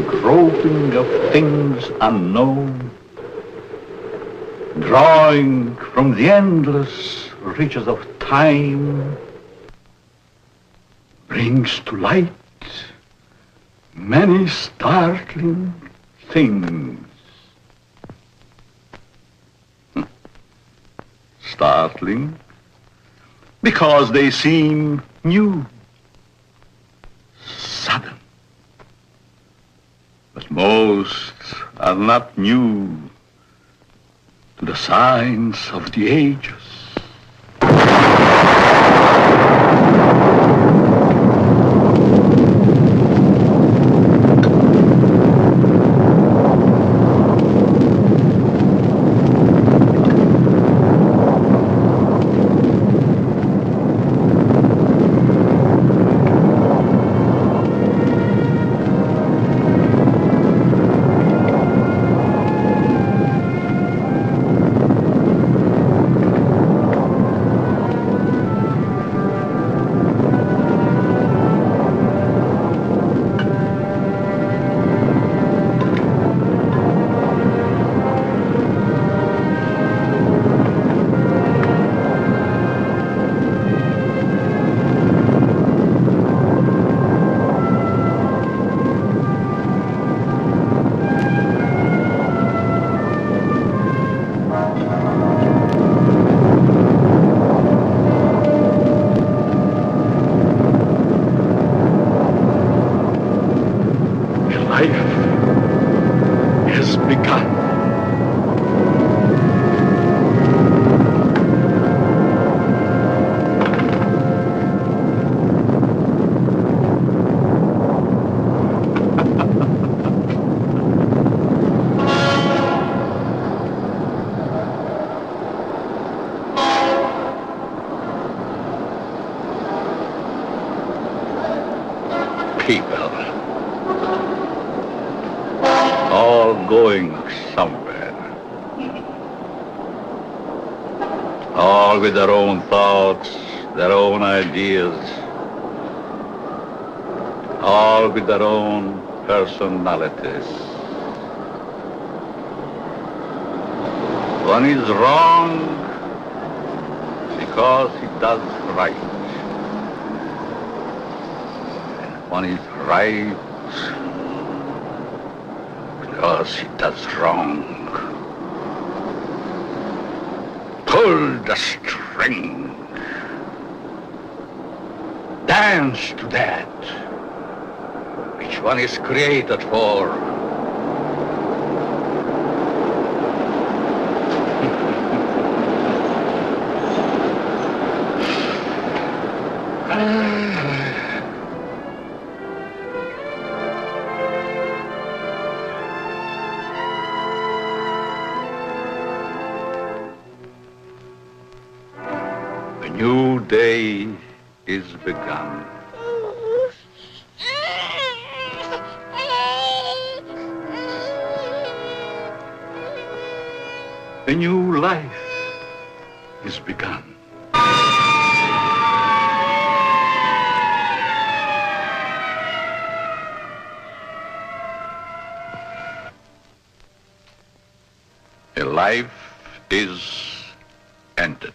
groping of things unknown, drawing from the endless reaches of time, brings to light many startling things. Startling because they seem new, sudden. But most are not new to the signs of the ages. People, all going somewhere, all with their own thoughts, their own ideas, all with their own personalities. One is wrong because he does right. One is right because he does wrong. Pull the string. Dance to that which one is created for. Day is begun. A new life is begun. A life is ended.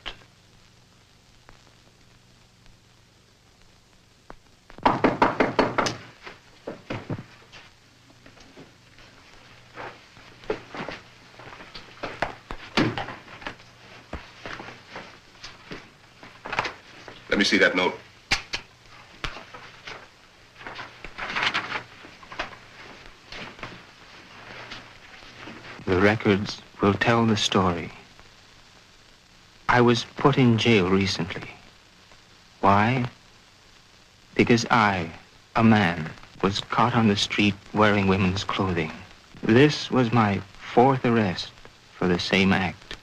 Let me see that note. The records will tell the story. I was put in jail recently. Why? Because I, a man, was caught on the street wearing women's clothing. This was my 4th arrest for the same act.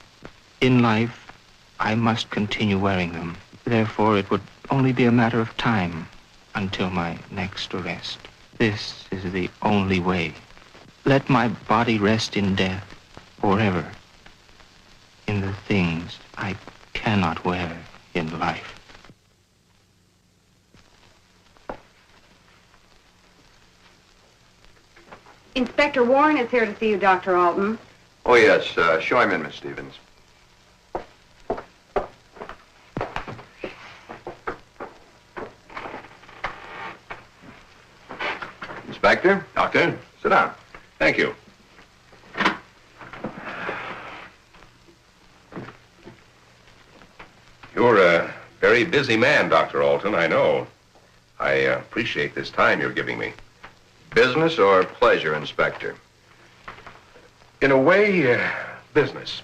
In life, I must continue wearing them. Therefore, it would only be a matter of time until my next arrest. This is the only way. Let my body rest in death forever in the things I cannot wear in life. Inspector Warren is here to see you, Dr. Alton. Oh, yes. Show him in, Miss Stevens. Inspector? Doctor? Sit down. Thank you. You're a very busy man, Dr. Alton, I know. I appreciate this time you're giving me. Business or pleasure, Inspector? In a way, business.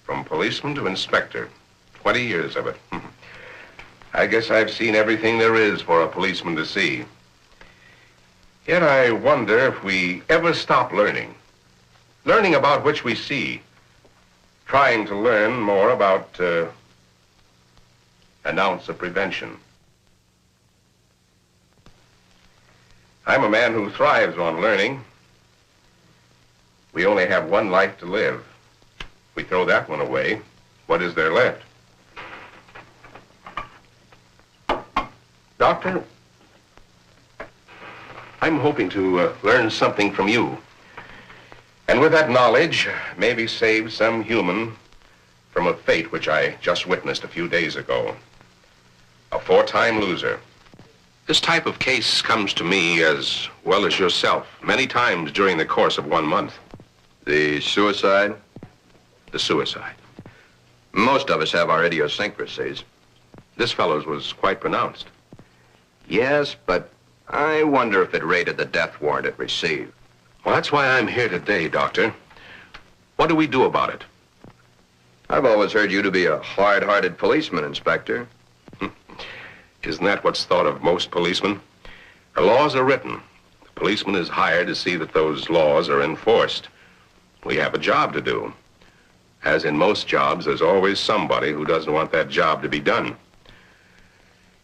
From policeman to inspector. 20 years of it. I guess I've seen everything there is for a policeman to see. Yet I wonder if we ever stop learning. Learning about which we see. Trying to learn more about an ounce of prevention. I'm a man who thrives on learning. We only have one life to live. If we throw that one away, what is there left? Doctor, I'm hoping to learn something from you. And with that knowledge, maybe save some human from a fate which I just witnessed a few days ago. A 4-time loser. This type of case comes to me as well as yourself many times during the course of 1 month. The suicide? The suicide. Most of us have our idiosyncrasies. This fellow's was quite pronounced. Yes, but I wonder if it rated the death warrant it received. Well, that's why I'm here today, Doctor. What do we do about it? I've always heard you to be a hard-hearted policeman, Inspector. Isn't that what's thought of most policemen? The laws are written. The policeman is hired to see that those laws are enforced. We have a job to do. As in most jobs, there's always somebody who doesn't want that job to be done.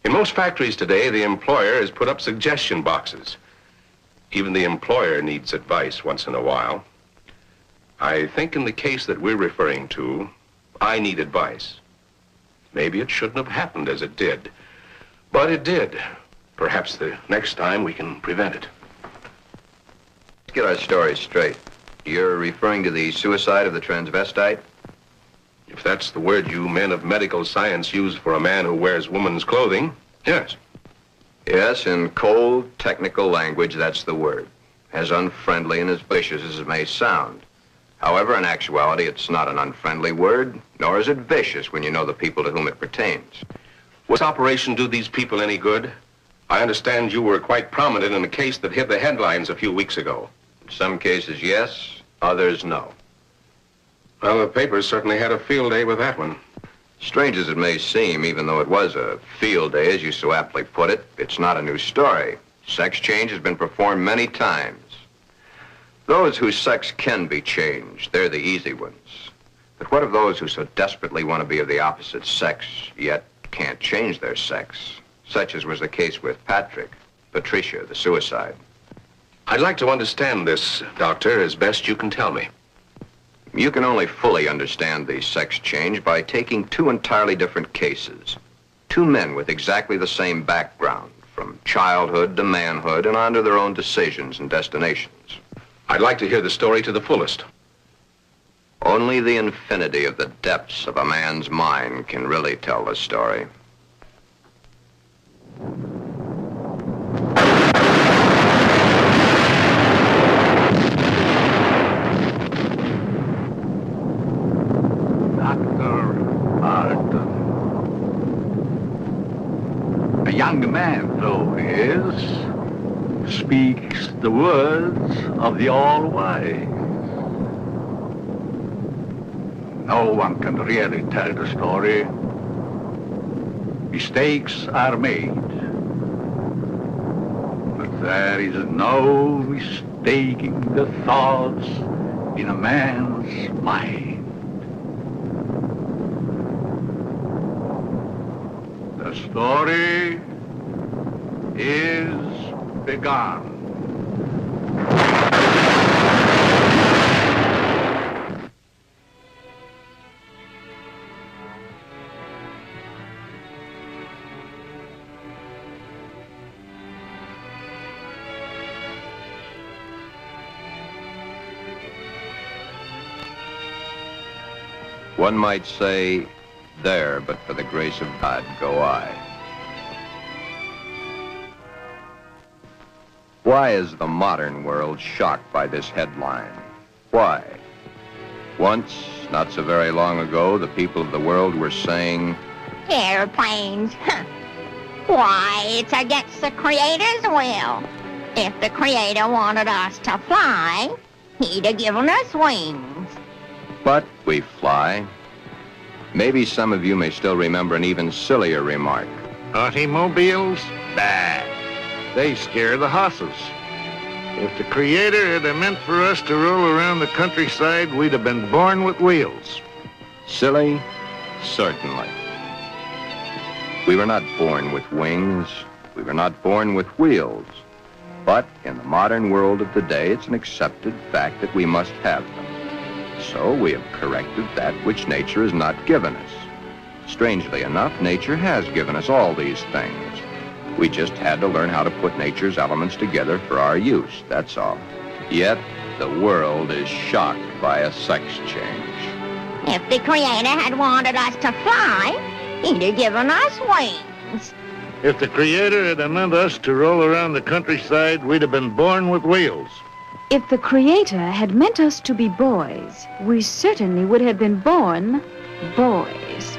In most factories today, the employer has put up suggestion boxes. Even the employer needs advice once in a while. I think in the case that we're referring to, I need advice. Maybe it shouldn't have happened as it did, but it did. Perhaps the next time we can prevent it. Let's get our story straight. You're referring to the suicide of the transvestite? If that's the word you men of medical science use for a man who wears woman's clothing, yes. Yes, in cold, technical language, that's the word. As unfriendly and as vicious as it may sound. However, in actuality, it's not an unfriendly word, nor is it vicious when you know the people to whom it pertains. Will this operation do these people any good? I understand you were quite prominent in a case that hit the headlines a few weeks ago. In some cases, yes, others, no. Well, the papers certainly had a field day with that one. Strange as it may seem, even though it was a field day, as you so aptly put it, it's not a new story. Sex change has been performed many times. Those whose sex can be changed, they're the easy ones. But what of those who so desperately want to be of the opposite sex, yet can't change their sex? Such as was the case with Patricia, the suicide. I'd like to understand this, Doctor, as best you can tell me. You can only fully understand the sex change by taking two entirely different cases. Two men with exactly the same background, from childhood to manhood and on to their own decisions and destinations. I'd like to hear the story to the fullest. Only the infinity of the depths of a man's mind can really tell the story. A young man, though he is, speaks the words of the All-Wise. No one can really tell the story. Mistakes are made. But there is no mistaking the thoughts in a man's mind. The story is begun. One might say, there, but for the grace of God, go I. Why is the modern world shocked by this headline? Why? Once, not so very long ago, the people of the world were saying, airplanes. Why, it's against the Creator's will. If the Creator wanted us to fly, he'd have given us wings. but we fly. Maybe some of you may still remember an even sillier remark. Automobiles? Bah. They scare the hosses. If the Creator had meant for us to roll around the countryside, we'd have been born with wheels. Silly? Certainly. We were not born with wings. We were not born with wheels. But in the modern world of today, it's an accepted fact that we must have them. So we have corrected that which nature has not given us. Strangely enough, nature has given us all these things. We just had to learn how to put nature's elements together for our use, that's all. Yet, the world is shocked by a sex change. If the Creator had wanted us to fly, he'd have given us wings. If the Creator had meant us to roll around the countryside, we'd have been born with wheels. If the Creator had meant us to be boys, we certainly would have been born boys.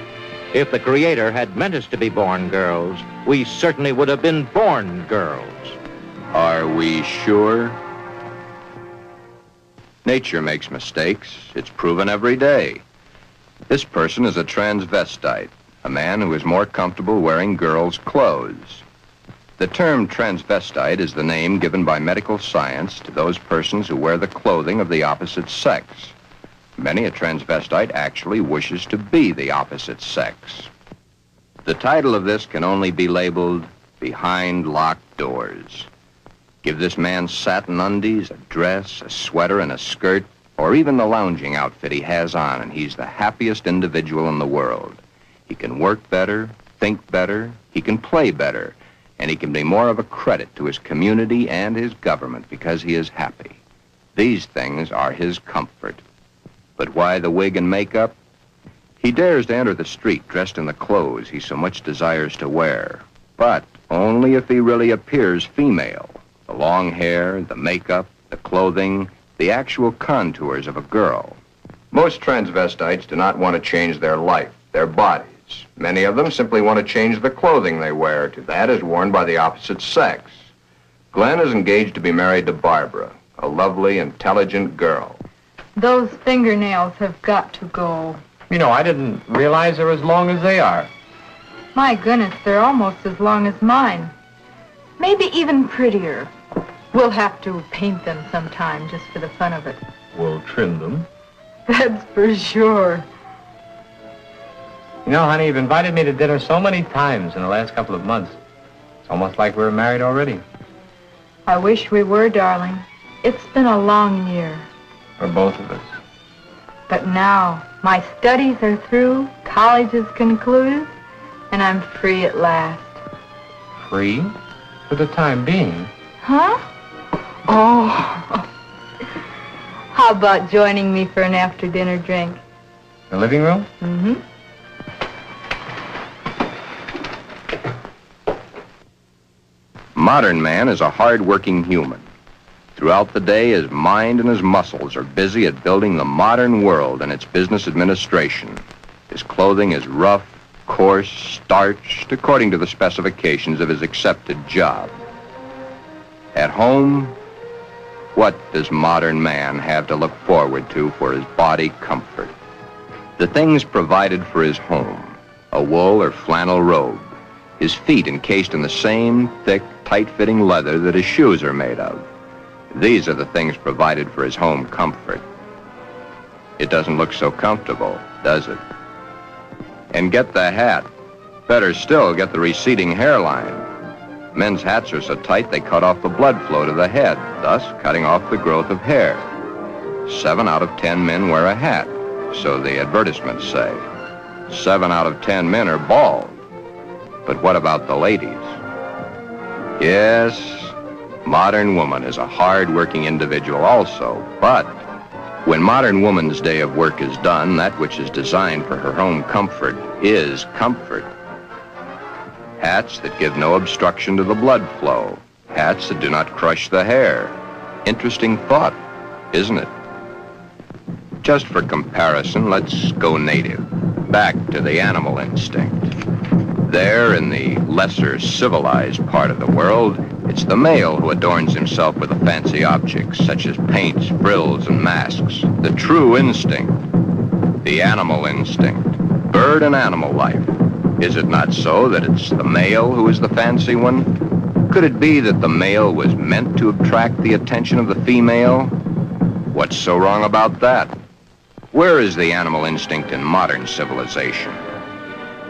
If the Creator had meant us to be born girls, we certainly would have been born girls. Are we sure? Nature makes mistakes. It's proven every day. This person is a transvestite, a man who is more comfortable wearing girls' clothes. The term transvestite is the name given by medical science to those persons who wear the clothing of the opposite sex. Many a transvestite actually wishes to be the opposite sex. The title of this can only be labeled Behind Locked Doors. Give this man satin undies, a dress, a sweater, and a skirt, or even the lounging outfit he has on, and he's the happiest individual in the world. He can work better, think better, he can play better, and he can be more of a credit to his community and his government because he is happy. These things are his comfort. But why the wig and makeup? He dares to enter the street dressed in the clothes he so much desires to wear, but only if he really appears female. The long hair, the makeup, the clothing, the actual contours of a girl. Most transvestites do not want to change their life, their bodies. Many of them simply want to change the clothing they wear to that is worn by the opposite sex. Glen is engaged to be married to Barbara, a lovely, intelligent girl. Those fingernails have got to go. You know, I didn't realize they're as long as they are. My goodness, they're almost as long as mine. Maybe even prettier. We'll have to paint them sometime just for the fun of it. We'll trim them. That's for sure. You know, honey, you've invited me to dinner so many times in the last couple of months. It's almost like we're married already. I wish we were, darling. It's been a long year. For both of us. But now, my studies are through, college is concluded, and I'm free at last. Free? For the time being. Huh? Oh. How about joining me for an after-dinner drink? The living room? Mm-hmm. Modern man is a hard-working human. Throughout the day, his mind and his muscles are busy at building the modern world and its business administration. His clothing is rough, coarse, starched, according to the specifications of his accepted job. At home, what does modern man have to look forward to for his body comfort? The things provided for his home, a wool or flannel robe, his feet encased in the same thick, tight-fitting leather that his shoes are made of. These are the things provided for his home comfort. It doesn't look so comfortable, does it? And get the hat. Better still, get the receding hairline. Men's hats are so tight they cut off the blood flow to the head, thus cutting off the growth of hair. 7 out of 10 men wear a hat, so the advertisements say. 7 out of 10 men are bald. But what about the ladies? Yes, modern woman is a hard-working individual also, but When modern woman's day of work is done, that which is designed for her own comfort is comfort. Hats that give no obstruction to the blood flow. Hats that do not crush the hair. Interesting thought, isn't it? Just for comparison, let's go native, back to the animal instinct. There, in the lesser civilized part of the world, it's the male who adorns himself with the fancy objects, such as paints, frills, and masks. The true instinct, the animal instinct, bird and animal life. Is it not so that it's the male who is the fancy one? Could it be that the male was meant to attract the attention of the female? What's so wrong about that? Where is the animal instinct in modern civilization?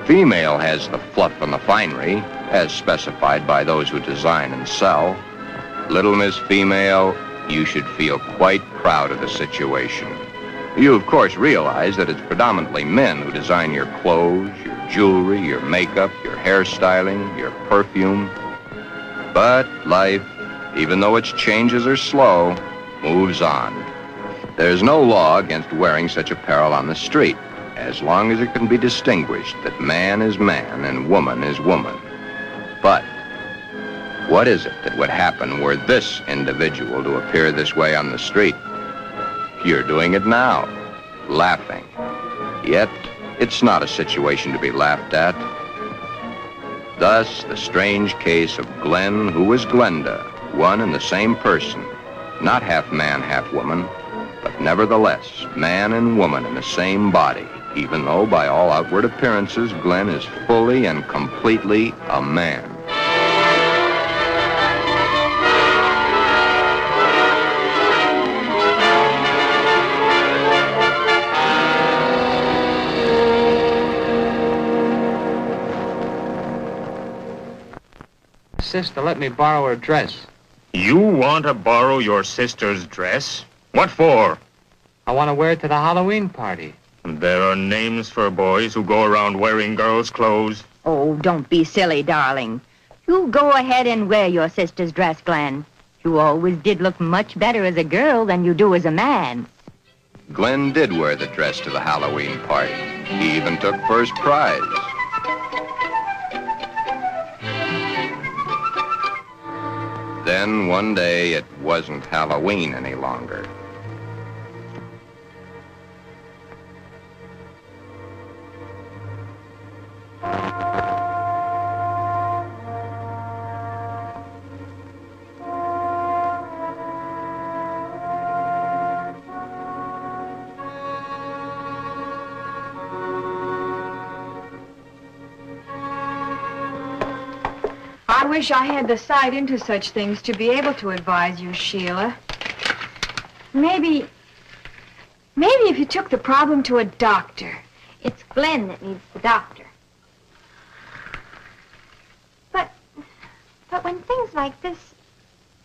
Female has the fluff and the finery, as specified by those who design and sell. Little Miss Female, you should feel quite proud of the situation. You, of course, realize that it's predominantly men who design your clothes, your jewelry, your makeup, your hairstyling, your perfume. But life, even though its changes are slow, moves on. There's no law against wearing such apparel on the street, as long as it can be distinguished that man is man and woman is woman. But what is it that would happen were this individual to appear this way on the street? You're doing it now, laughing. Yet, it's not a situation to be laughed at. Thus, the strange case of Glen, who was Glenda, one and the same person, not half man, half woman, but nevertheless, man and woman in the same body, even though by all outward appearances, Glen is fully and completely a man. Sister, let me borrow her dress. You want to borrow your sister's dress? What for? I want to wear it to the Halloween party. There are names for boys who go around wearing girls' clothes. Oh, don't be silly, darling. You go ahead and wear your sister's dress, Glen. You always did look much better as a girl than you do as a man. Glen did wear the dress to the Halloween party. He even took first prize. Then one day it wasn't Halloween any longer. I wish I had the sight into such things to be able to advise you, Sheila. Maybe if you took the problem to a doctor. It's Glen that needs the doctor. But when things like this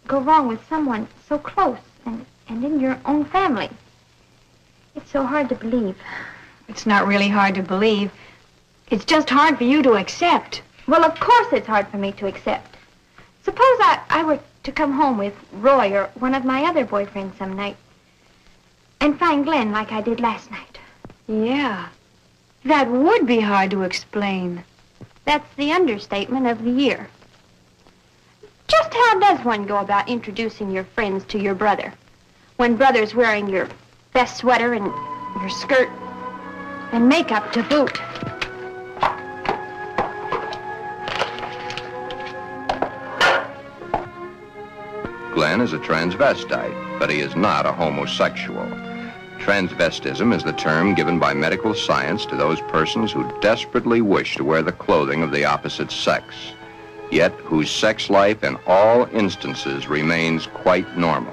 go wrong with someone so close and in your own family, it's so hard to believe. It's not really hard to believe. It's just hard for you to accept. Well, of course it's hard for me to accept. Suppose I were to come home with Roy or one of my other boyfriends some night and find Glen like I did last night. Yeah, that would be hard to explain. That's the understatement of the year. Just how does one go about introducing your friends to your brother when brother's wearing your best sweater and your skirt and makeup to boot? Glen is a transvestite, but he is not a homosexual. Transvestism is the term given by medical science to those persons who desperately wish to wear the clothing of the opposite sex, yet whose sex life in all instances remains quite normal.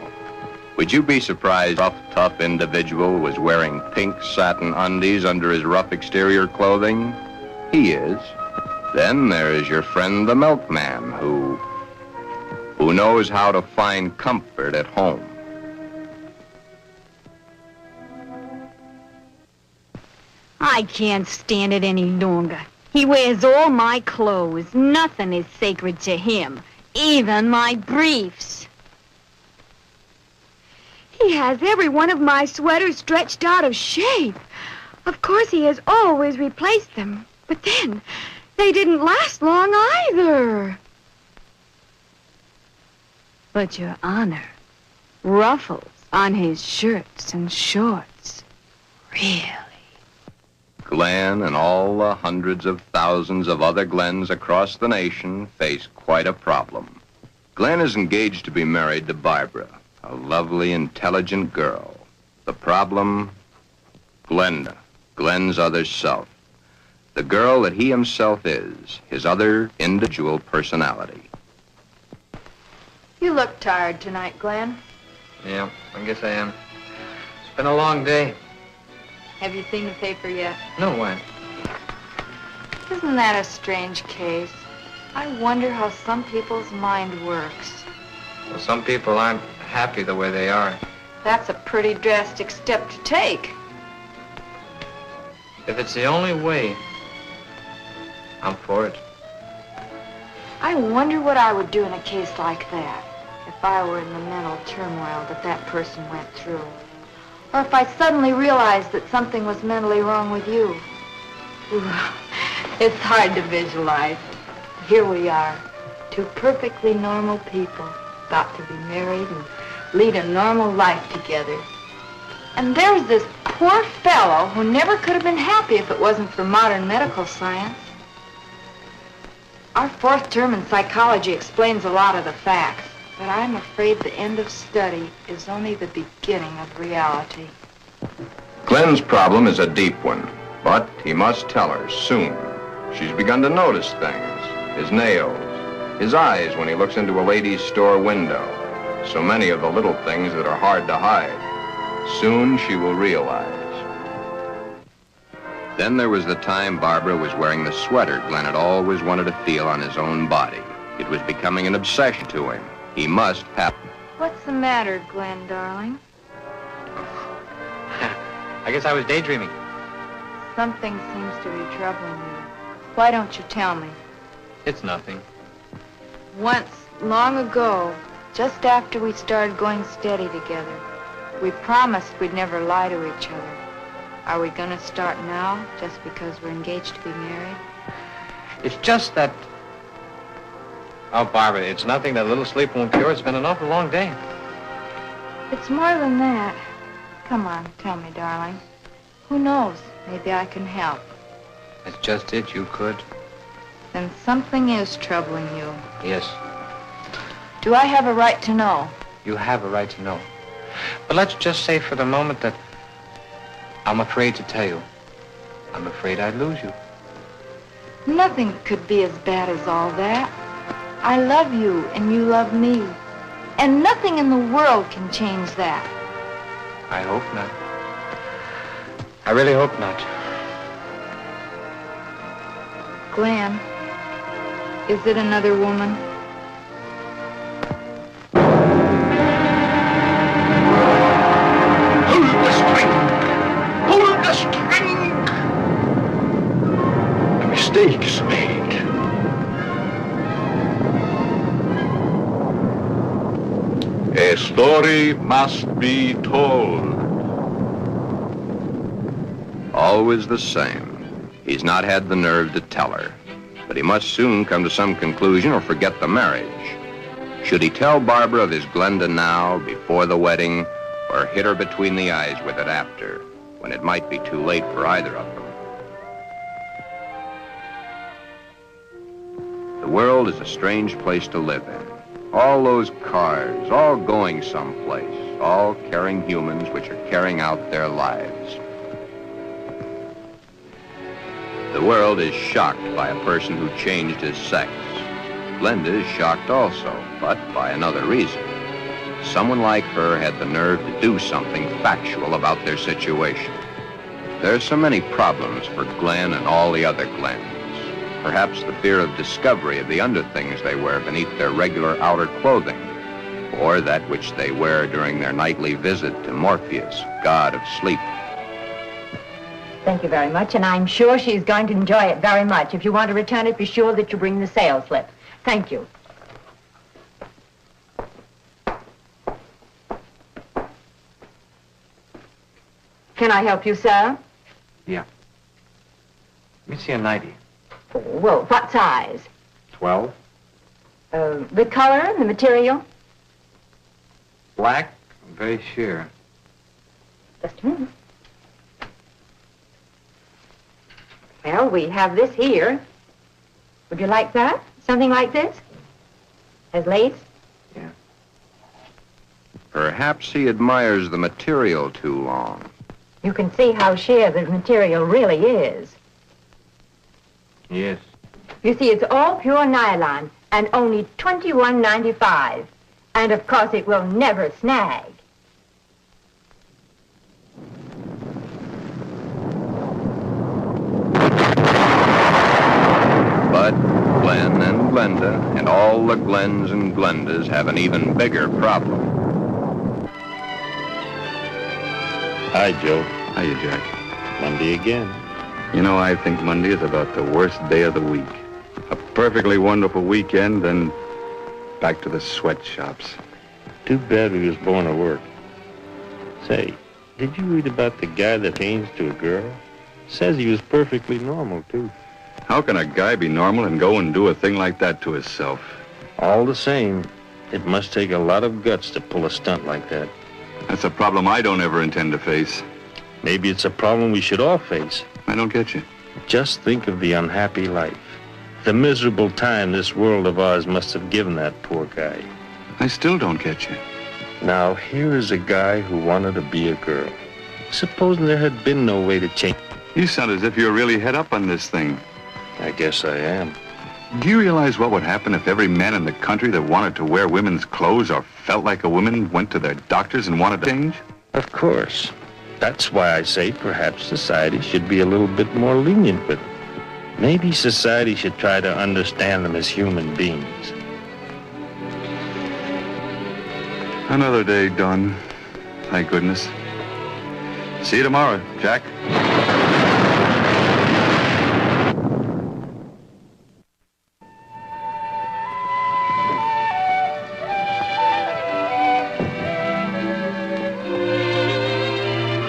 Would you be surprised if a tough individual was wearing pink satin undies under his rough exterior clothing? He is. Then there is your friend the milkman who knows how to find comfort at home. I can't stand it any longer. He wears all my clothes. Nothing is sacred to him, even my briefs. He has every one of my sweaters stretched out of shape. Of course, he has always replaced them. But then, they didn't last long either. But, Your Honor, ruffles on his shirts and shorts. Really? Glen and all the hundreds of thousands of other Glens across the nation face quite a problem. Glen is engaged to be married to Barbara, a lovely, intelligent girl. The problem? Glenda, Glen's other self. The girl that he himself is, his other individual personality. You look tired tonight, Glen. Yeah, I guess I am. It's been a long day. Have you seen the paper yet? No, why? Isn't that a strange case? I wonder how some people's mind works. Well, some people aren't happy the way they are. That's a pretty drastic step to take. If it's the only way, I'm for it. I wonder what I would do in a case like that if I were in the mental turmoil that that person went through. Or if I suddenly realized that something was mentally wrong with you. Ooh, it's hard to visualize. Here we are, two perfectly normal people, about to be married and lead a normal life together. And there's this poor fellow who never could have been happy if it wasn't for modern medical science. Our fourth term in psychology explains a lot of the facts, but I'm afraid the end of study is only the beginning of reality. Glen's problem is a deep one, but he must tell her soon. She's begun to notice things. His nails, his eyes when he looks into a ladies' store window. So many of the little things that are hard to hide. Soon she will realize. Then there was the time Barbara was wearing the sweater Glen had always wanted to feel on his own body. It was becoming an obsession to him. He must have. What's the matter, Glen, darling? I guess I was daydreaming. Something seems to be troubling you. Why don't you tell me? It's nothing. Once, long ago, just after we started going steady together, we promised we'd never lie to each other. Are we gonna start now, just because we're engaged to be married? It's just that... Oh, Barbara, it's nothing that a little sleep won't cure. It's been an awful long day. It's more than that. Come on, tell me, darling. Who knows? Maybe I can help. That's just it, you could. Then something is troubling you. Yes, Do I have a right to know? you have a right to know. But let's just say for the moment that I'm afraid to tell you. I'm afraid I'd lose you. Nothing could be as bad as all that. I love you and you love me. And nothing in the world can change that. I hope not. I really hope not. Glen, is it another woman? Hold the string! Hold the string! A mistake is made. A story must be told. Always the same. He's not had the nerve to tell her. But he must soon come to some conclusion or forget the marriage. Should he tell Barbara of his Glenda now, before the wedding, or hit her between the eyes with it after, when it might be too late for either of them? The world is a strange place to live in. All those cars, all going someplace, all carrying humans which are carrying out their lives. The world is shocked by a person who changed his sex. Glenda is shocked also, but by another reason. Someone like her had the nerve to do something factual about their situation. There are so many problems for Glen and all the other Glens. Perhaps the fear of discovery of the underthings they wear beneath their regular outer clothing, or that which they wear during their nightly visit to Morpheus, god of sleep. Thank you very much, and I'm sure she's going to enjoy it very much. If you want to return it, be sure that you bring the sales slip. Thank you. Can I help you, sir? Yeah. Let me see a 90. Well, what size? 12. The color, the material? Black, very sheer. Just a minute. Well, we have this here. Would you like that? Something like this? Has lace? Yeah. Perhaps he admires the material too long. You can see how sheer the material really is. Yes. You see, it's all pure nylon and only $21.95. And of course, it will never snag. But Glen and Glenda and all the Glens and Glendas have an even bigger problem. Hi, Joe. Hiya, Jack. Monday again. You know, I think Monday is about the worst day of the week. A perfectly wonderful weekend, then back to the sweatshops. Too bad we was born to work. Say, did you read about the guy that hangs to a girl? Says he was perfectly normal, too. How can a guy be normal and go and do a thing like that to himself? All the same, it must take a lot of guts to pull a stunt like that. That's a problem I don't ever intend to face. Maybe it's a problem we should all face. I don't get you. Just think of the unhappy life. The miserable time this world of ours must have given that poor guy. I still don't get you. Now, here is a guy who wanted to be a girl. Supposing there had been no way to change. You sound as if you're really head up on this thing. I guess I am. Do you realize what would happen if every man in the country that wanted to wear women's clothes or felt like a woman went to their doctors and wanted to change? Of course. That's why I say perhaps society should be a little bit more lenient with them. Maybe society should try to understand them as human beings. Another day done. Thank goodness. See you tomorrow, Jack.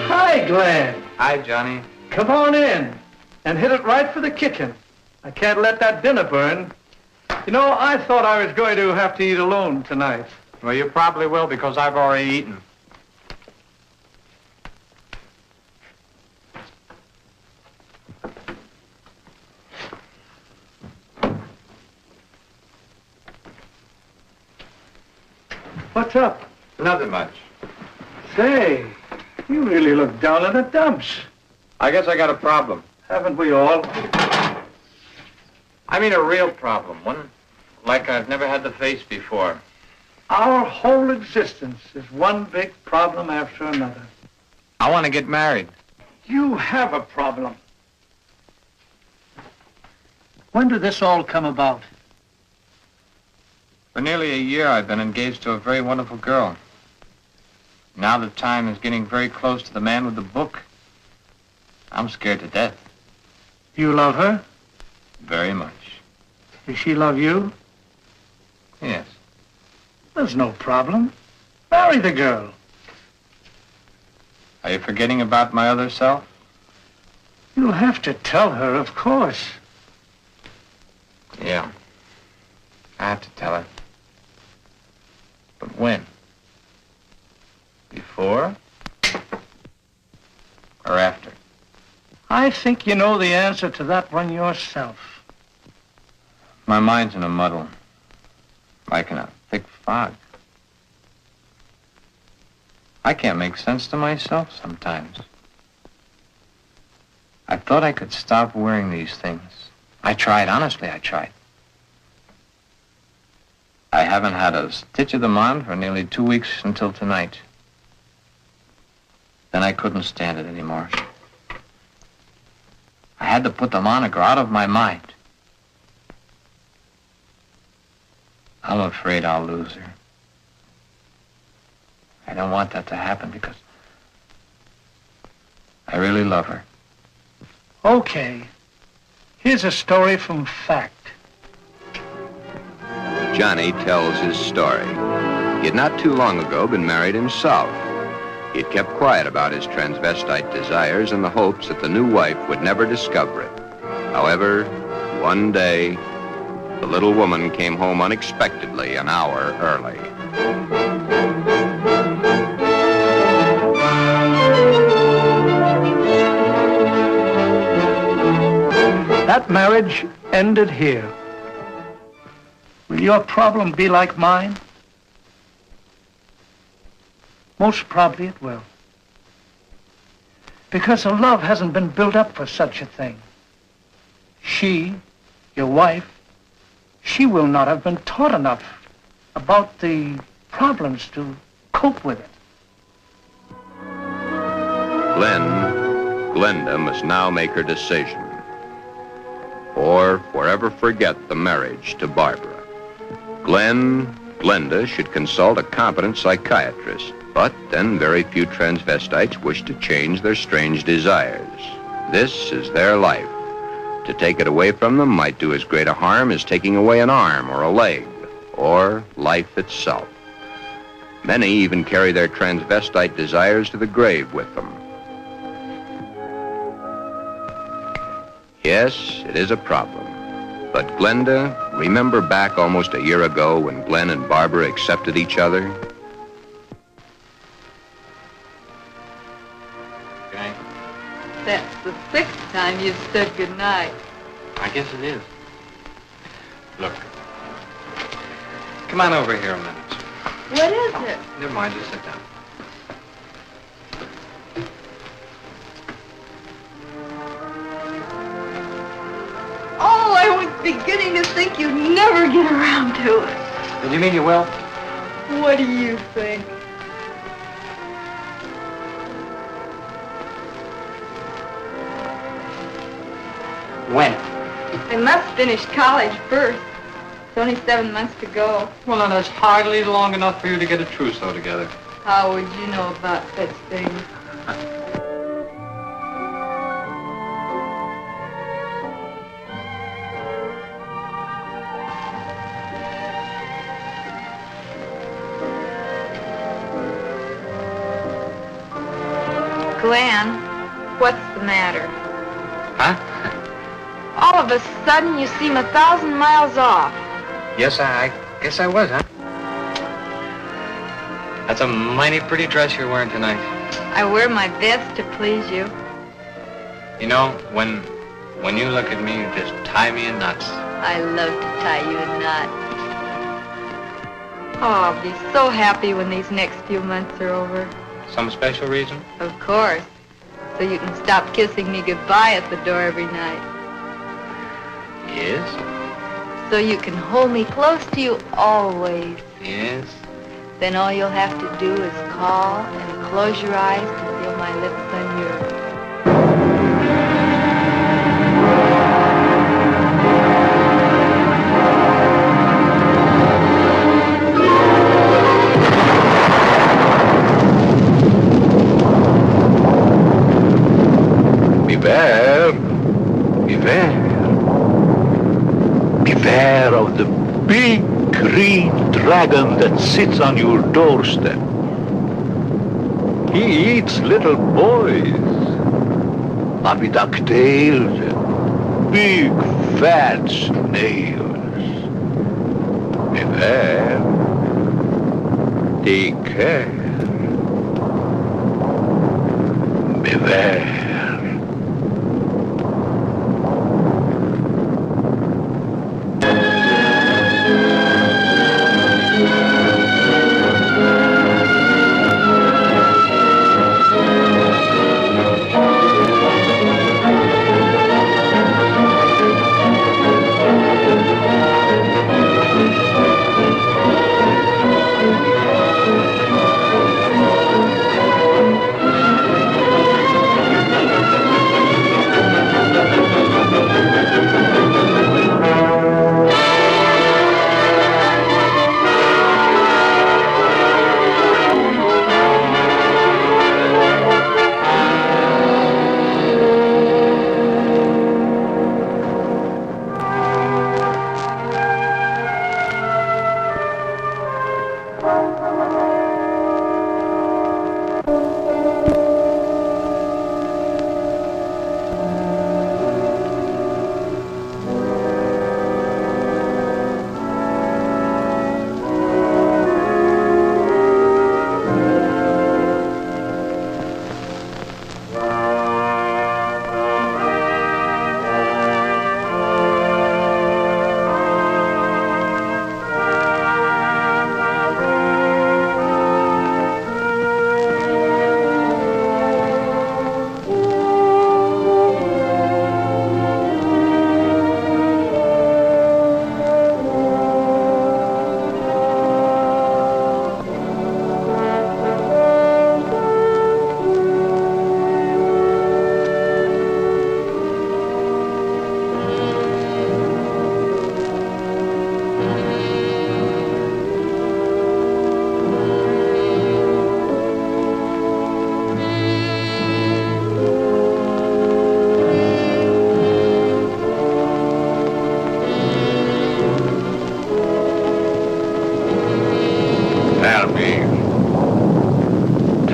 Hi, Glen. Hi, Johnny. Come on in and hit it right for the kitchen. I can't let that dinner burn. You know, I thought I was going to have to eat alone tonight. Well, you probably will because I've already eaten. What's up? Nothing much. Say, you really look down in the dumps. I guess I got a problem. Haven't we all? I mean a real problem, one like I've never had to face before. Our whole existence is one big problem after another. I want to get married. You have a problem. When did this all come about? For nearly a year, I've been engaged to a very wonderful girl. Now the time is getting very close to the man with the book. I'm scared to death. You love her? Very much. Does she love you? Yes. There's no problem. Marry the girl. Are you forgetting about my other self? You'll have to tell her, of course. Yeah. I have to tell her. But when? Before? Or after? I think you know the answer to that one yourself. My mind's in a muddle. Like in a thick fog. I can't make sense to myself sometimes. I thought I could stop wearing these things. I tried, honestly, I tried. I haven't had a stitch of them on for nearly 2 weeks until tonight. Then I couldn't stand it anymore. I had to put them on or go out of my mind. I'm afraid I'll lose her. I don't want that to happen because I really love her. Okay. Here's a story from fact. Johnny tells his story. He had not too long ago been married himself. He'd kept quiet about his transvestite desires in the hopes that the new wife would never discover it. However, one day, the little woman came home unexpectedly an hour early. That marriage ended here. Will your problem be like mine? Most probably it will. Because the love hasn't been built up for such a thing. She, your wife, she will not have been taught enough about the problems to cope with it. Glenda must now make her decision, or forever forget the marriage to Barbara. Glenda should consult a competent psychiatrist, but then very few transvestites wish to change their strange desires. This is their life. To take it away from them might do as great a harm as taking away an arm or a leg, or life itself. Many even carry their transvestite desires to the grave with them. Yes, it is a problem. But Glenda, remember back almost a year ago when Glen and Barbara accepted each other? Okay. That's the 6th time you've said goodnight. I guess it is. Look. Come on over here a minute. What is it? Never mind, just sit down. Oh, I was beginning to think you'd never get around to it. Did you mean you will? What do you think? When? I must finish college first. It's only 7 months to go. Well, now, that's hardly long enough for you to get a trousseau together. How would you know about such things? Glen, what's the matter? Huh? All of a sudden, you seem 1,000 miles off. Yes, I guess I was, huh? That's a mighty pretty dress you're wearing tonight. I wear my best to please you. You know, when you look at me, you just tie me in knots. I love to tie you in knots. Oh, I'll be so happy when these next few months are over. Some special reason? Of course. So you can stop kissing me goodbye at the door every night. Yes? So you can hold me close to you always. Yes? Then all you'll have to do is call and close your eyes and feel my lips on yours. Beware, beware of the big green dragon that sits on your doorstep. He eats little boys, puppy ducktails, and big fat snails. Beware, take care, beware.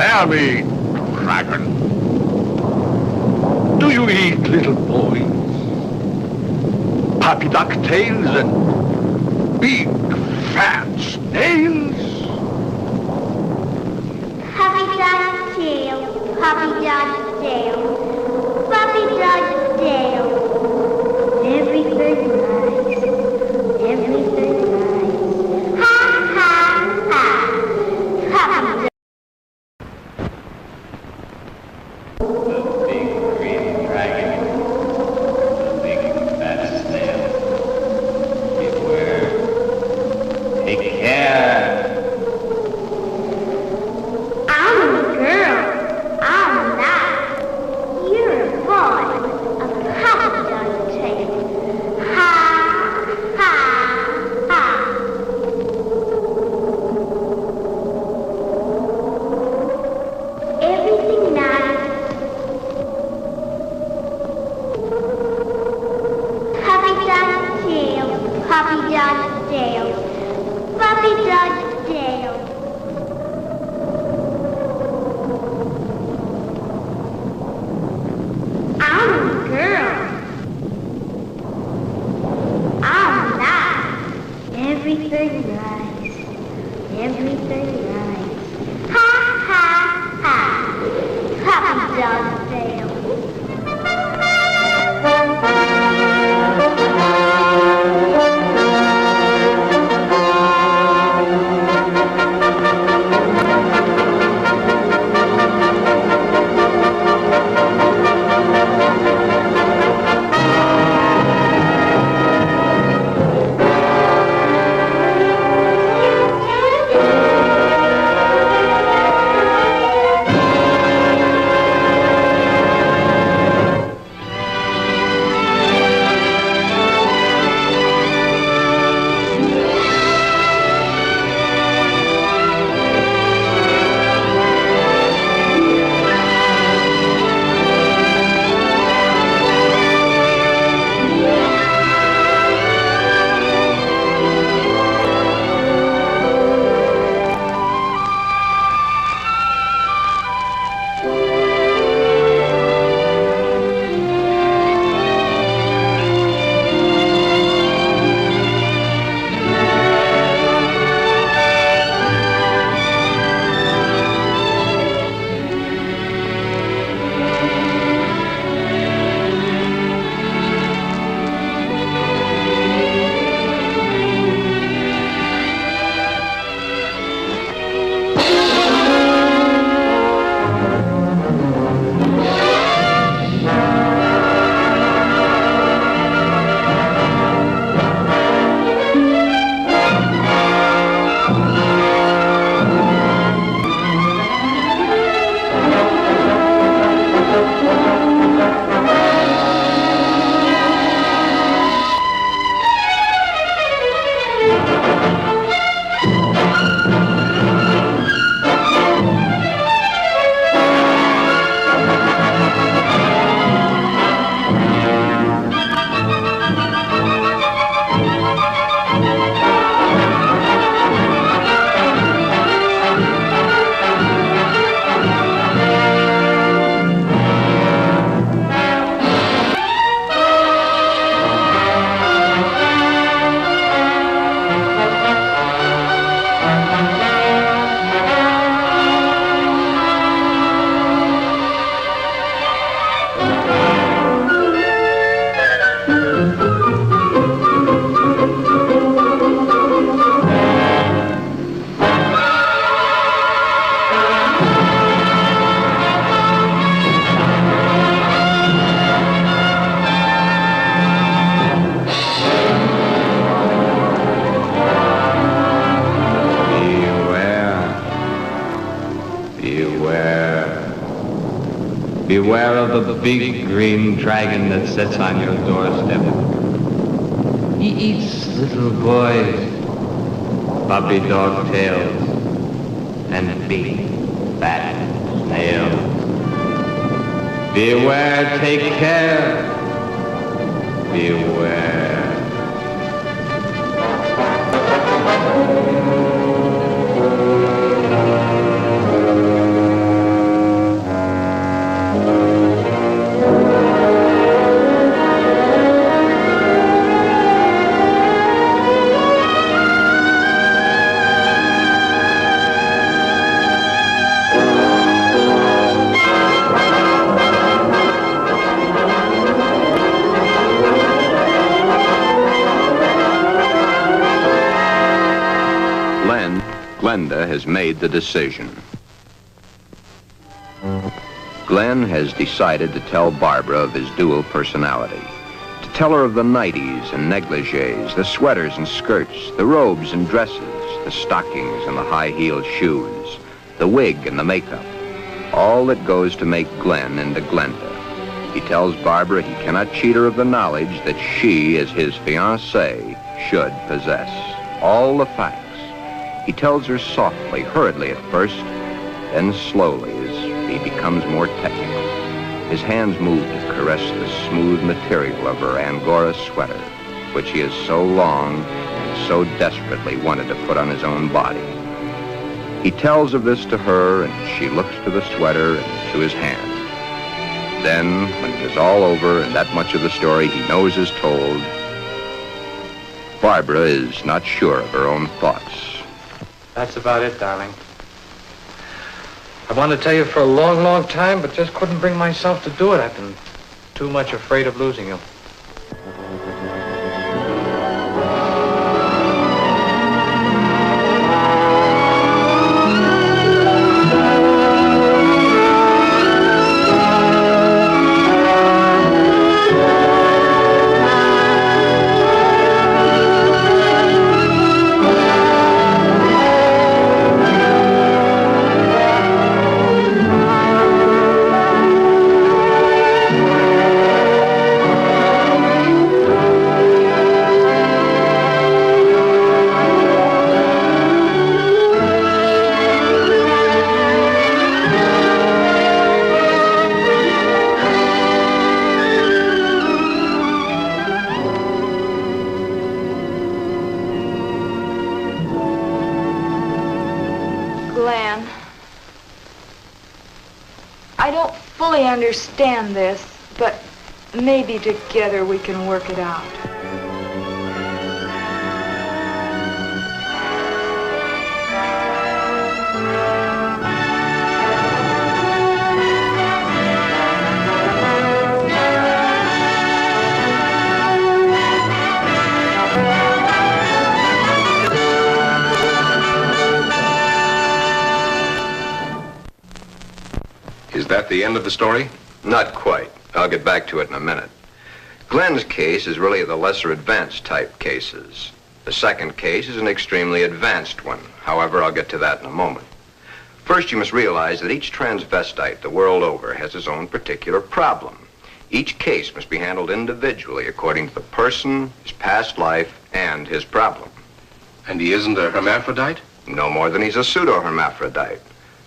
Tell me, dragon, do you eat little boys? Puppy ducktails and big fat snails? Puppy dog tail, puppy dog tail, puppy dog tail. Everything nice, everything nice. Ha, ha, ha. Puppy dog. The big green dragon, the big fat snail. Beware. Take care. I'm a girl. I'm not. You're a boy. A puppy dog tail. Ha, ha, ha. Everything nice. Puppy dog tail. Puppy dog tail. Puppy dog tail. I'm a girl. I'm not. Everything nice. Everything nice. Ha, ha, ha. Puppy dog tail. Beware of the big green dragon that sits on your doorstep. He eats little boys, puppy dog tails, and big fat snails. Beware, take care. Beware. Glenda has made the decision. Glen has decided to tell Barbara of his dual personality. To tell her of the nighties and negligees, the sweaters and skirts, the robes and dresses, the stockings and the high-heeled shoes, the wig and the makeup. All that goes to make Glen into Glenda. He tells Barbara he cannot cheat her of the knowledge that she, as his fiancée, should possess. All the facts. He tells her softly, hurriedly at first, then slowly as he becomes more technical. His hands move to caress the smooth material of her Angora sweater, which he has so long and so desperately wanted to put on his own body. He tells of this to her, and she looks to the sweater and to his hand. Then, when it is all over and that much of the story he knows is told, Barbara is not sure of her own thoughts. That's about it, darling. I wanted to tell you for a long, long time, but just couldn't bring myself to do it. I've been too much afraid of losing you. Glen, I don't fully understand this, but maybe together we can work it out. Is that the end of the story? Not quite. I'll get back to it in a minute. Glen's case is really the lesser advanced type cases. The second case is an extremely advanced one. However, I'll get to that in a moment. First, you must realize that each transvestite the world over has his own particular problem. Each case must be handled individually according to the person, his past life, and his problem. And he isn't a hermaphrodite? No more than he's a pseudo-hermaphrodite.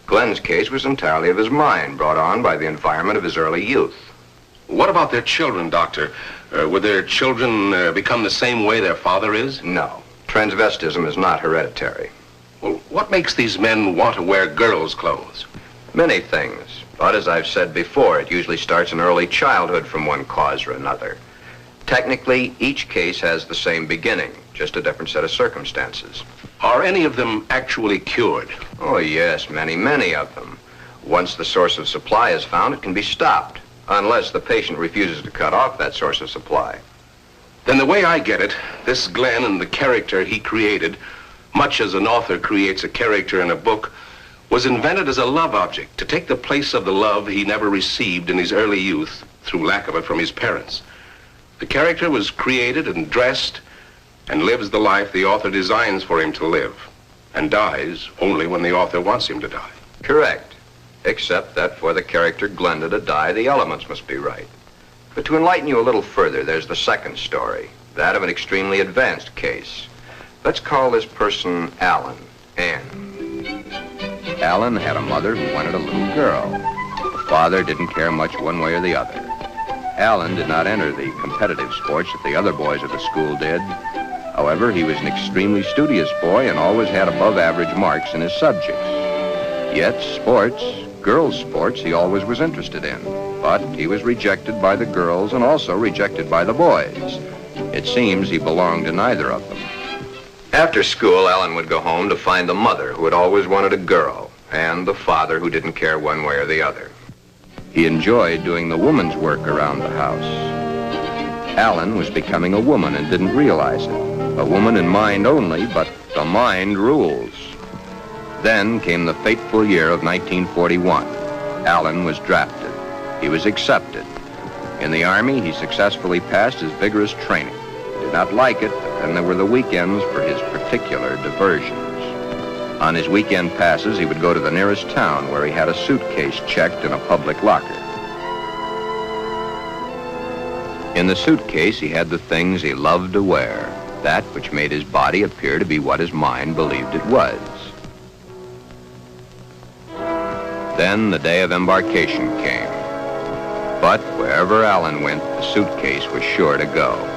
Glen's case was entirely of his mind, brought on by the environment of his early youth. What about their children, Doctor? Would their children become the same way their father is? No. Transvestism is not hereditary. Well, what makes these men want to wear girls' clothes? Many things. But as I've said before, it usually starts in early childhood from one cause or another. Technically, each case has the same beginning, just a different set of circumstances. Are any of them actually cured? Oh, yes, many of them. Once the source of supply is found, it can be stopped, unless the patient refuses to cut off that source of supply. Then the way I get it, this Glen and the character he created, much as an author creates a character in a book, was invented as a love object to take the place of the love he never received in his early youth through lack of it from his parents. The character was created and dressed and lives the life the author designs for him to live, and dies only when the author wants him to die. Correct. Except that for the character Glenda to die, the elements must be right. But to enlighten you a little further, there's the second story, that of an extremely advanced case. Let's call this person Alan, Ann. Alan had a mother who wanted a little girl. The father didn't care much one way or the other. Alan did not enter the competitive sports that the other boys of the school did. However, he was an extremely studious boy and always had above-average marks in his subjects. Yet sports, girls' sports, he always was interested in. But he was rejected by the girls and also rejected by the boys. It seems he belonged to neither of them. After school, Alan would go home to find the mother who had always wanted a girl and the father who didn't care one way or the other. He enjoyed doing the woman's work around the house. Alan was becoming a woman and didn't realize it. A woman in mind only, but the mind rules. Then came the fateful year of 1941. Alan was drafted. He was accepted. In the Army, he successfully passed his vigorous training. He did not like it, but then there were the weekends for his particular diversions. On his weekend passes, he would go to the nearest town where he had a suitcase checked in a public locker. In the suitcase, he had the things he loved to wear, that which made his body appear to be what his mind believed it was. Then the day of embarkation came. But wherever Alan went, the suitcase was sure to go.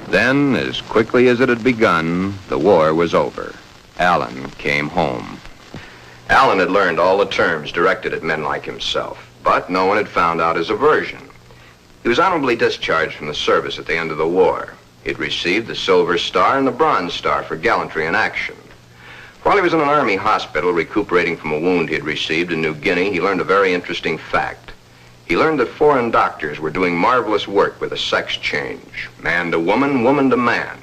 Then, as quickly as it had begun, the war was over. Alan came home. Alan had learned all the terms directed at men like himself, but no one had found out his aversion. He was honorably discharged from the service at the end of the war. He'd received the Silver Star and the Bronze Star for gallantry in action. While he was in an Army hospital recuperating from a wound he had received in New Guinea, he learned a very interesting fact. He learned that foreign doctors were doing marvelous work with a sex change, man to woman, woman to man.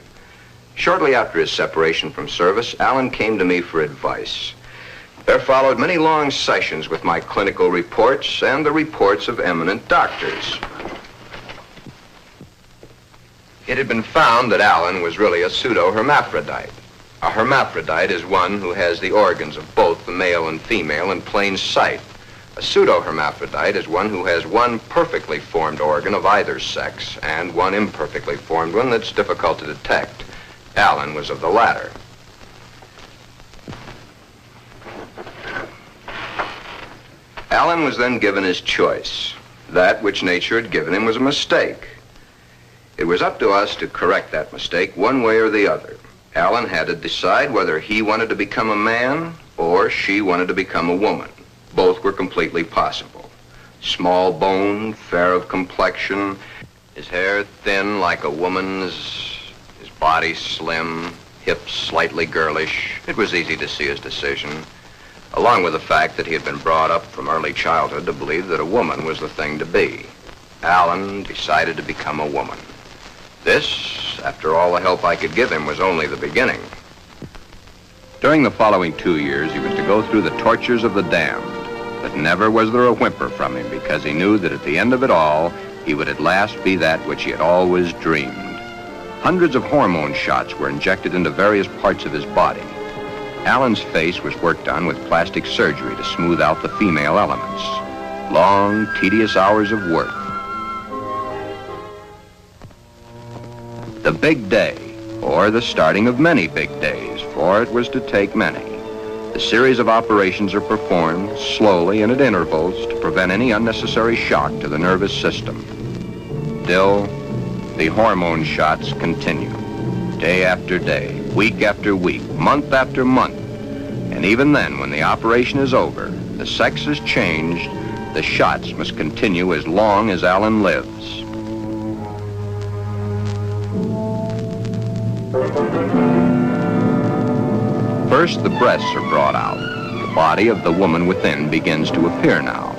Shortly after his separation from service, Alan came to me for advice. There followed many long sessions with my clinical reports and the reports of eminent doctors. It had been found that Alan was really a pseudo-hermaphrodite. A hermaphrodite is one who has the organs of both the male and female in plain sight. A pseudo-hermaphrodite is one who has one perfectly formed organ of either sex and one imperfectly formed one that's difficult to detect. Alan was of the latter. Alan was then given his choice. That which nature had given him was a mistake. It was up to us to correct that mistake one way or the other. Alan had to decide whether he wanted to become a man or she wanted to become a woman. Both were completely possible. Small boned, fair of complexion, his hair thin like a woman's, his body slim, hips slightly girlish. It was easy to see his decision, along with the fact that he had been brought up from early childhood to believe that a woman was the thing to be. Alan decided to become a woman. This, after all the help I could give him, was only the beginning. During the following 2 years, he was to go through the tortures of the damned. But never was there a whimper from him, because he knew that at the end of it all, he would at last be that which he had always dreamed. Hundreds of hormone shots were injected into various parts of his body. Alan's face was worked on with plastic surgery to smooth out the female elements. Long, tedious hours of work. The big day, or the starting of many big days, for it was to take many. The series of operations are performed slowly and at intervals to prevent any unnecessary shock to the nervous system. Still, the hormone shots continue, day after day, week after week, month after month. And even then, when the operation is over, the sex is changed, the shots must continue as long as Alan lives. First, the breasts are brought out. The body of the woman within begins to appear now.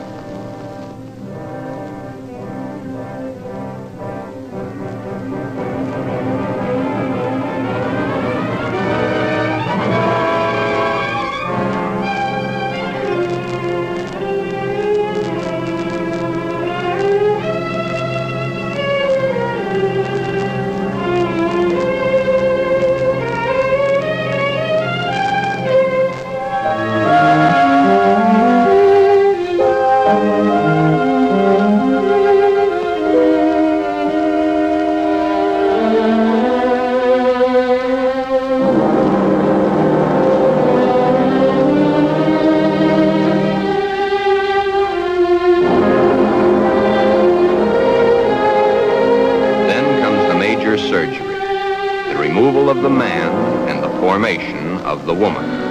of the man and the formation of the woman.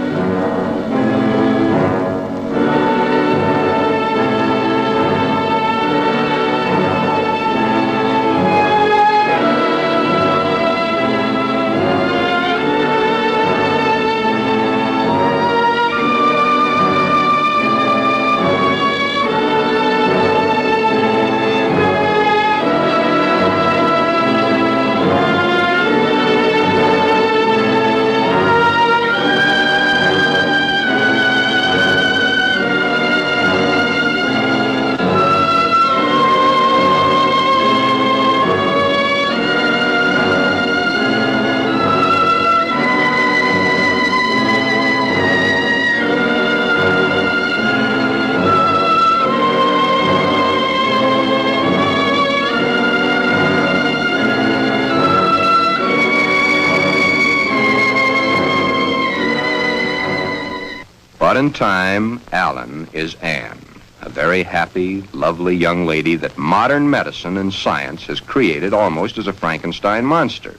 But in time, Alan is Anne, a very happy, lovely young lady that modern medicine and science has created almost as a Frankenstein monster.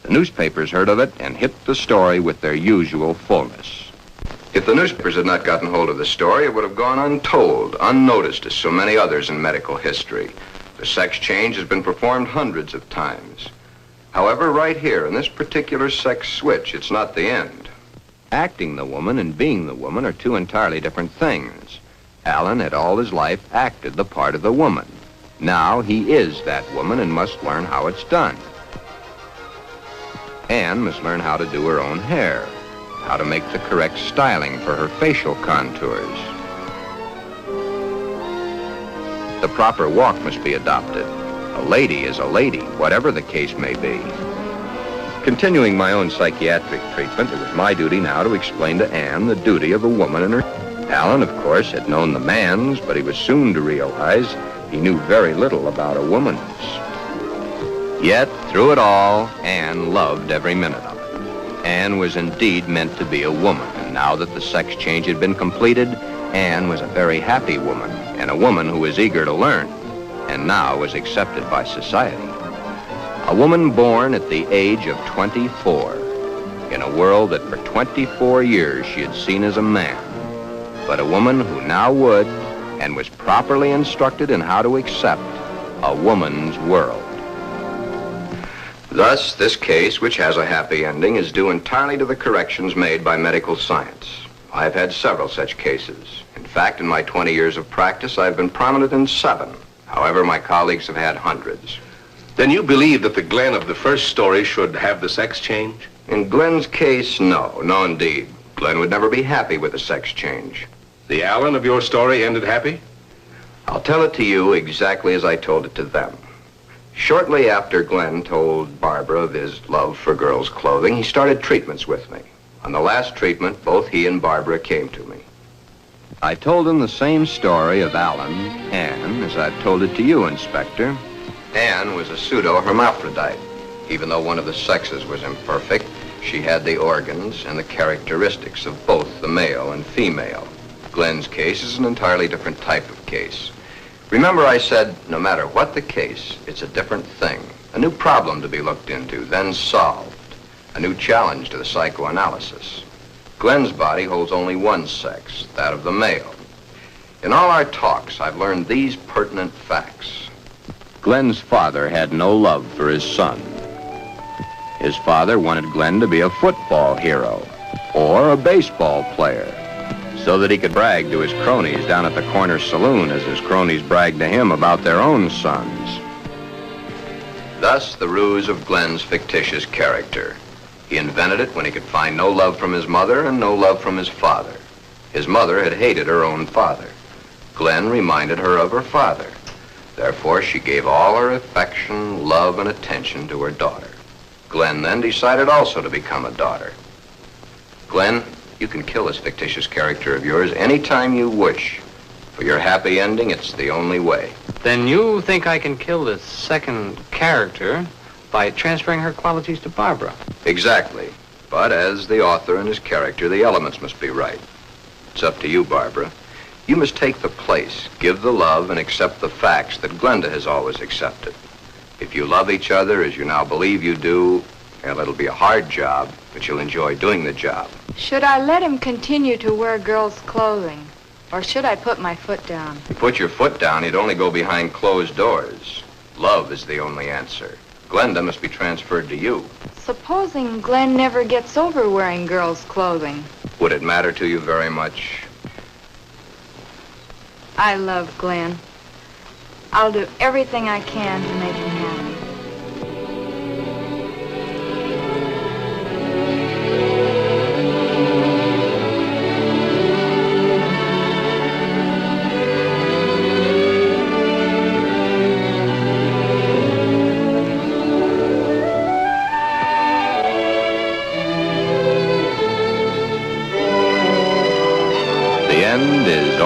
The newspapers heard of it and hit the story with their usual fullness. If the newspapers had not gotten hold of the story, it would have gone untold, unnoticed as so many others in medical history. The sex change has been performed hundreds of times. However, right here in this particular sex switch, it's not the end. Acting the woman and being the woman are two entirely different things. Alan had all his life acted the part of the woman. Now he is that woman and must learn how it's done. Anne must learn how to do her own hair, how to make the correct styling for her facial contours. The proper walk must be adopted. A lady is a lady, whatever the case may be. Continuing my own psychiatric treatment, it was my duty now to explain to Anne the duty of a woman and her. Alan, of course, had known the man's, but he was soon to realize he knew very little about a woman's. Yet, through it all, Anne loved every minute of it. Anne was indeed meant to be a woman, and now that the sex change had been completed, Anne was a very happy woman, and a woman who was eager to learn, and now was accepted by society. A woman born at the age of 24, in a world that for 24 years she had seen as a man, but a woman who now would, and was properly instructed in how to accept, a woman's world. Thus, this case, which has a happy ending, is due entirely to the corrections made by medical science. I've had several such cases. In fact, in my 20 years of practice, I've been prominent in 7. However, my colleagues have had hundreds. Then you believe that the Glen of the first story should have the sex change? In Glen's case, no. No, indeed. Glen would never be happy with a sex change. The Alan of your story ended happy? I'll tell it to you exactly as I told it to them. Shortly after Glen told Barbara of his love for girls' clothing, he started treatments with me. On the last treatment, both he and Barbara came to me. I told him the same story of Alan, Anne, as I've told it to you, Inspector. Anne was a pseudo-hermaphrodite. Even though one of the sexes was imperfect, she had the organs and the characteristics of both the male and female. Glen's case is an entirely different type of case. Remember I said, no matter what the case, it's a different thing. A new problem to be looked into, then solved. A new challenge to the psychoanalysis. Glen's body holds only one sex, that of the male. In all our talks, I've learned these pertinent facts. Glen's father had no love for his son. His father wanted Glen to be a football hero or a baseball player so that he could brag to his cronies down at the corner saloon as his cronies bragged to him about their own sons. Thus, the ruse of Glen's fictitious character. He invented it when he could find no love from his mother and no love from his father. His mother had hated her own father. Glen reminded her of her father. Therefore, she gave all her affection, love, and attention to her daughter. Glen then decided also to become a daughter. Glen, you can kill this fictitious character of yours anytime you wish. For your happy ending, it's the only way. Then you think I can kill this second character by transferring her qualities to Barbara? Exactly. But as the author and his character, the elements must be right. It's up to you, Barbara. You must take the place, give the love, and accept the facts that Glenda has always accepted. If you love each other as you now believe you do, Well, it'll be a hard job, but you'll enjoy doing the job. Should I let him continue to wear girls' clothing? Or should I put my foot down? If you put your foot down, you'd only go behind closed doors. Love is the only answer. Glenda must be transferred to you. Supposing Glen never gets over wearing girls' clothing. Would it matter to you very much? I love Glen. I'll do everything I can to make him happy.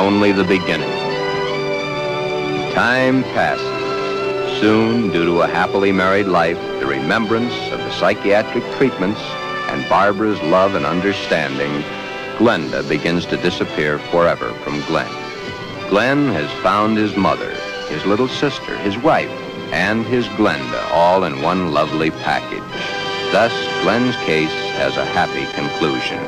Only the beginning. Time passes. Soon, due to a happily married life, the remembrance of the psychiatric treatments, and Barbara's love and understanding, Glenda begins to disappear forever from Glen. Glen has found his mother, his little sister, his wife, and his Glenda, all in one lovely package. Thus, Glen's case has a happy conclusion.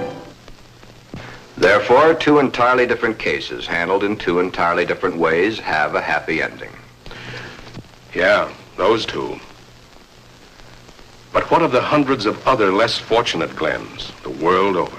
Therefore, two entirely different cases, handled in two entirely different ways, have a happy ending. Yeah, those two. But what of the hundreds of other less fortunate Glens the world over?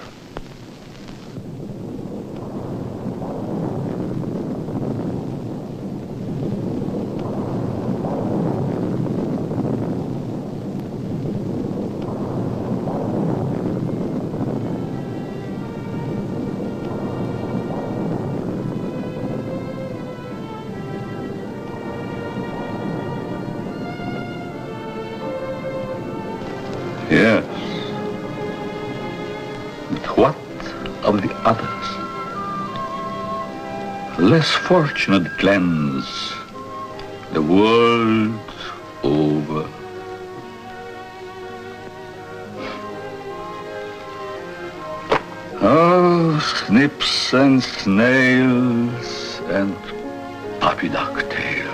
Yes. But what of the others? Less fortunate Glens, the world over. Oh, snips and snails and puppy ducktails.